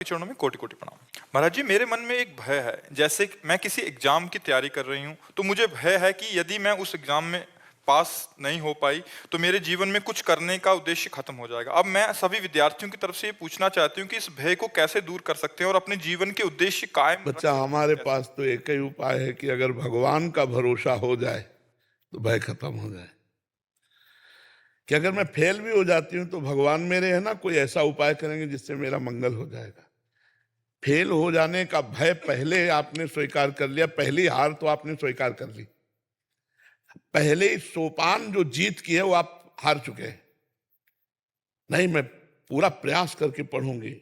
आपके चरणों में कोटि कोटि प्रणाम। महाराज जी, मेरे मन में एक भय है। जैसे कि मैं किसी एग्जाम की तैयारी कर रही हूँ, तो मुझे भय है कि यदि मैं उस एग्जाम में पास नहीं हो पाई तो मेरे जीवन में कुछ करने का उद्देश्य खत्म हो जाएगा। अब मैं सभी विद्यार्थियों की तरफ से ये पूछना चाहती हूँ कि इस भय को कैसे दूर कर सकते हैं और अपने जीवन के उद्देश्य कायम रख बच्चा, सकते हैं हमारे कैसे? पास तो एक ही उपाय है कि अगर भगवान का भरोसा हो जाए तो भय खत्म हो जाए। कि अगर मैं फेल भी हो जाती हूं तो भगवान मेरे है ना, कोई ऐसा उपाय करेंगे जिससे मेरा मंगल हो जाएगा। फेल हो जाने का भय पहले आपने स्वीकार कर लिया, पहली हार तो आपने स्वीकार कर ली, पहले ही सोपान जो जीत की है वो आप हार चुके हैं। नहीं, मैं पूरा प्रयास करके पढ़ूंगी,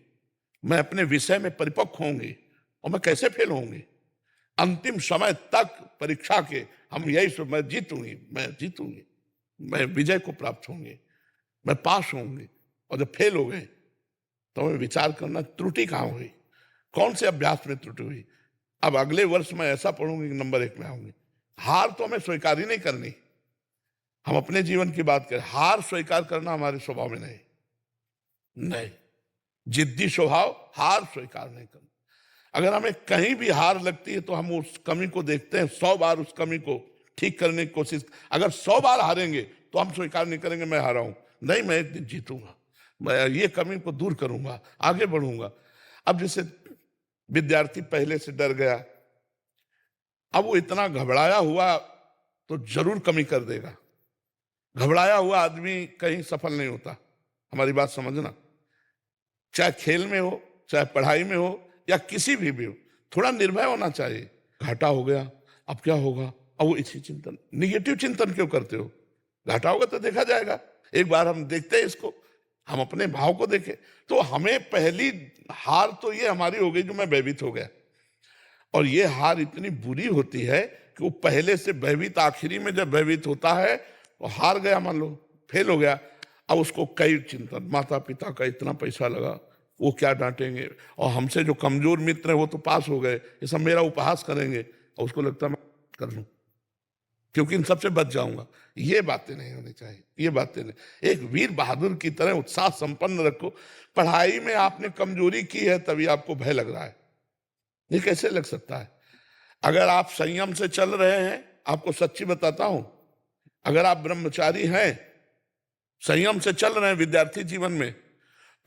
मैं अपने विषय में परिपक्व होंगी, और मैं कैसे फेल होंगी? अंतिम समय तक परीक्षा के हम यही सब, मैं जीतूंगी, मैं जीतूंगी, मैं विजय को प्राप्त होंगे, मैं पास होंगे। और जब फेल हो गए तो हमें विचार करना त्रुटि कहाँ हुई, कौन से अभ्यास में त्रुटि हुई। अब अगले वर्ष मैं ऐसा पढ़ूंगी कि नंबर 1 में आऊंगी। हार तो हमें स्वीकार ही नहीं करनी। हम अपने जीवन की बात करें, हार स्वीकार करना हमारे स्वभाव में नहीं। नहीं, जिद्दी स्वभाव, हार स्वीकार नहीं करना। अगर हमें कहीं भी हार लगती है तो हम उस कमी को देखते हैं, 100 बार उस कमी को ठीक करने की कोशिश। अगर 100 बार हारेंगे तो हम स्वीकार नहीं करेंगे मैं हारा हूं। नहीं, मैं एक दिन जीतूंगा, मैं ये कमी को दूर करूंगा, आगे बढ़ूंगा। अब जैसे विद्यार्थी पहले से डर गया, अब वो इतना घबराया हुआ तो जरूर कमी कर देगा। घबराया हुआ आदमी कहीं सफल नहीं होता, हमारी बात समझना। चाहे खेल में हो, चाहे पढ़ाई में हो, या किसी भी हो, थोड़ा निर्भय होना चाहिए। घाटा हो गया, अब क्या होगा? अब वो इसी चिंतन, निगेटिव चिंतन क्यों करते हो? घाटा होगा तो देखा जाएगा। एक बार हम देखते हैं इसको, हम अपने भाव को देखें। तो हमें पहली हार तो ये हमारी हो गई जो मैं भयभीत हो गया। और ये हार इतनी बुरी होती है कि वो पहले से भयभीत, आखिरी में जब भयभीत होता है तो हार गया, मान लो फेल हो गया। अब उसको कई चिंतन, माता पिता का इतना पैसा लगा, वो क्या डांटेंगे, और हमसे जो कमजोर मित्र है वो तो पास हो गए, ये सब मेरा उपहास करेंगे, और उसको लगता है मैं कर लूं क्योंकि इन सबसे बच जाऊंगा। ये बातें नहीं होनी चाहिए, ये बातें नहीं। एक वीर बहादुर की तरह उत्साह संपन्न रखो। पढ़ाई में आपने कमजोरी की है तभी आपको भय लग रहा है, ये कैसे लग सकता है? अगर आप संयम से चल रहे हैं, आपको सच्ची बताता हूं, अगर आप ब्रह्मचारी हैं, संयम से चल रहे हैं विद्यार्थी जीवन में,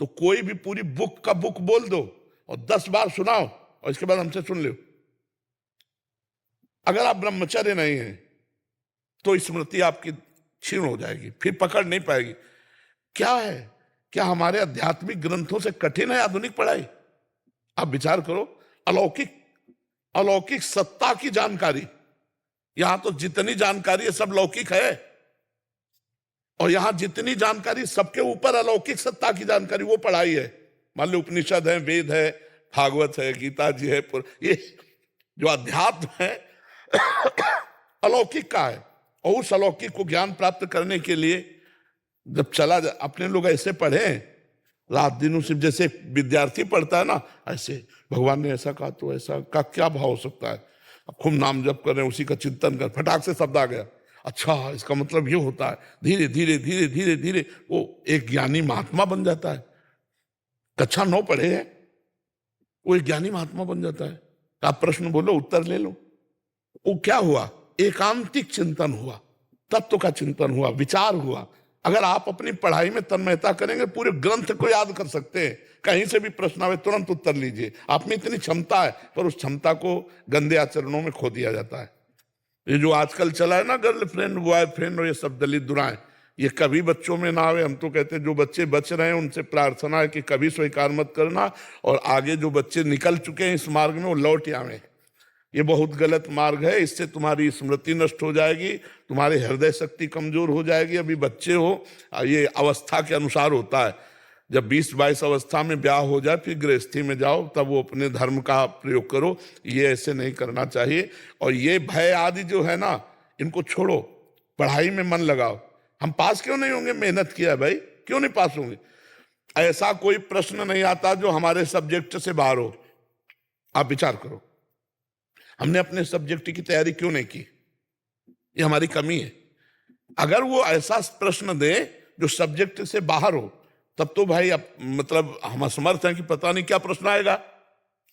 तो कोई भी पूरी बुक का बुक बोल दो और 10 बार सुनाओ और इसके बाद हमसे सुन लो। अगर आप ब्रह्मचर्य नहीं हैं तो स्मृति आपकी क्षीण हो जाएगी, फिर पकड़ नहीं पाएगी। क्या है, क्या हमारे आध्यात्मिक ग्रंथों से कठिन है आधुनिक पढ़ाई? आप विचार करो, अलौकिक अलौकिक सत्ता की जानकारी, यहां तो जितनी जानकारी है सब लौकिक है, और यहां जितनी जानकारी सबके ऊपर अलौकिक सत्ता की जानकारी, वो पढ़ाई है। मान लो उपनिषद है, वेद है, भागवत है, गीता जी है, ये जो अध्यात्म है अलौकिक का है। और उस अलौकिक को ज्ञान प्राप्त करने के लिए जब चला जा, अपने लोग ऐसे पढ़े रात दिन, सिर्फ जैसे विद्यार्थी पढ़ता है ना, ऐसे भगवान ने ऐसा कहा तो ऐसा का क्या भाव हो सकता है? अब खूब नाम जप कर रहे हैं, उसी का चिंतन कर, फटाक से शब्द आ गया, अच्छा इसका मतलब ये होता है। धीरे धीरे धीरे धीरे धीरे वो एक ज्ञानी महात्मा बन जाता है। कक्षा 9 पढ़े हैं, वो एक ज्ञानी महात्मा बन जाता है। आप प्रश्न बोलो, उत्तर ले लो। वो क्या हुआ? एकांतिक चिंतन हुआ, तत्व का चिंतन हुआ, विचार हुआ। अगर आप अपनी पढ़ाई में तन्मयता करेंगे, पूरे ग्रंथ को याद कर सकते हैं। कहीं से भी प्रश्न आवे तुरंत उत्तर लीजिए। आप में इतनी क्षमता है, पर उस क्षमता को गंदे आचरणों में खो दिया जाता है। ये जो आजकल चला है ना, गर्लफ्रेंड बॉयफ्रेंड और ये सब दलित दुराएं, ये कभी बच्चों में ना आवे। हम तो कहते हैं जो बच्चे बच रहे हैं उनसे प्रार्थना है कि कभी स्वीकार मत करना, और आगे जो बच्चे निकल चुके हैं इस मार्ग में वो लौट आवे। ये बहुत गलत मार्ग है, इससे तुम्हारी स्मृति नष्ट हो जाएगी, तुम्हारी हृदय शक्ति कमजोर हो जाएगी। अभी बच्चे हो, ये अवस्था के अनुसार होता है। जब 20-22 अवस्था में ब्याह हो जाए फिर गृहस्थी में जाओ, तब वो अपने धर्म का प्रयोग करो। ये ऐसे नहीं करना चाहिए। और ये भय आदि जो है ना, इनको छोड़ो, पढ़ाई में मन लगाओ। हम पास क्यों नहीं होंगे? मेहनत किया है भाई, क्यों नहीं पास होंगे? ऐसा कोई प्रश्न नहीं आता जो हमारे सब्जेक्ट से बाहर हो। आप विचार करो, हमने अपने सब्जेक्ट की तैयारी क्यों नहीं की? ये हमारी कमी है। अगर वो ऐसा प्रश्न दे जो सब्जेक्ट से बाहर हो, तब तो भाई अब मतलब हम असमर्थ हैं कि पता नहीं क्या प्रश्न आएगा,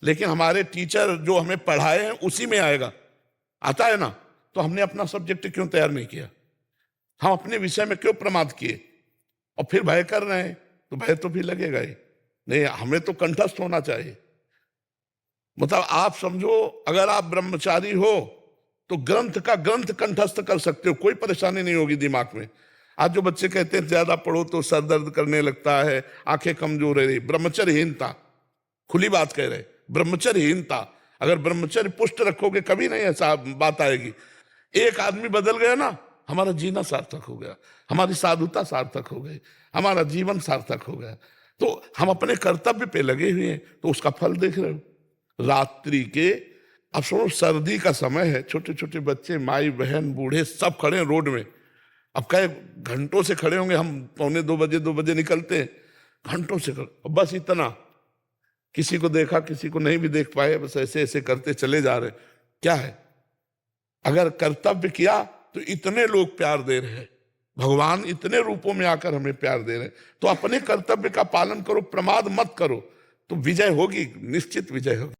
लेकिन हमारे टीचर जो हमें पढ़ाए हैं उसी में आएगा, आता है ना। तो हमने अपना सब्जेक्ट क्यों तैयार नहीं किया, हम अपने विषय में क्यों प्रमाद किए, और फिर भय कर रहे हैं, तो भय तो फिर लगेगा ही नहीं। हमें तो कंठस्थ होना चाहिए। मतलब आप समझो, अगर आप ब्रह्मचारी हो तो ग्रंथ का ग्रंथ कंठस्थ कर सकते हो, कोई परेशानी नहीं होगी दिमाग में। आज जो बच्चे कहते हैं ज्यादा पढ़ो तो सर दर्द करने लगता है, आंखें कमजोर है, ब्रह्मचर्यहीनता, खुली बात कह रहे, ब्रह्मचर्यहीनता। अगर ब्रह्मचर्य पुष्ट रखोगे कभी नहीं ऐसा बात आएगी। एक आदमी बदल गया ना, हमारा जीना सार्थक हो गया, हमारी साधुता सार्थक हो गई, हमारा जीवन सार्थक हो गया। तो हम अपने कर्तव्य पे लगे हुए हैं, तो उसका फल देख रहे हो। रात्रि के, अब सुनो, सर्दी का समय है, छोटे छोटे बच्चे, माई बहन बूढ़े सब खड़े हैं रोड में। अब कई घंटों से खड़े होंगे, हम 2 बजे निकलते हैं, घंटों से खड़े, बस इतना, किसी को देखा किसी को नहीं भी देख पाए, बस ऐसे ऐसे करते चले जा रहे। क्या है, अगर कर्तव्य किया तो इतने लोग प्यार दे रहे हैं, भगवान इतने रूपों में आकर हमें प्यार दे रहे हैं, तो अपने कर्तव्य का पालन करो, प्रमाद मत करो, तो विजय होगी, निश्चित विजय होगी।